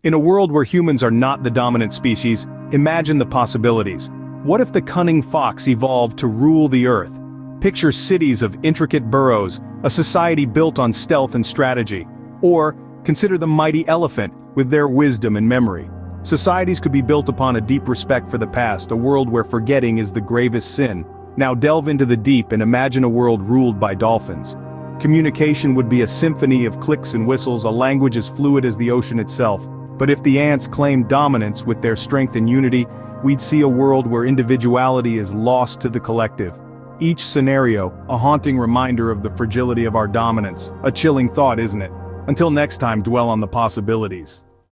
In a world where humans are not the dominant species, imagine the possibilities. What if the cunning fox evolved to rule the earth? Picture cities of intricate burrows, a society built on stealth and strategy. Or, consider the mighty elephant, with their wisdom and memory. Societies could be built upon a deep respect for the past, a world where forgetting is the gravest sin. Now delve into the deep and imagine a world ruled by dolphins. Communication would be a symphony of clicks and whistles, a language as fluid as the ocean itself. But if the ants claimed dominance with their strength and unity, we'd see a world where individuality is lost to the collective. Each scenario, a haunting reminder of the fragility of our dominance. A chilling thought, isn't it? Until next time, dwell on the possibilities.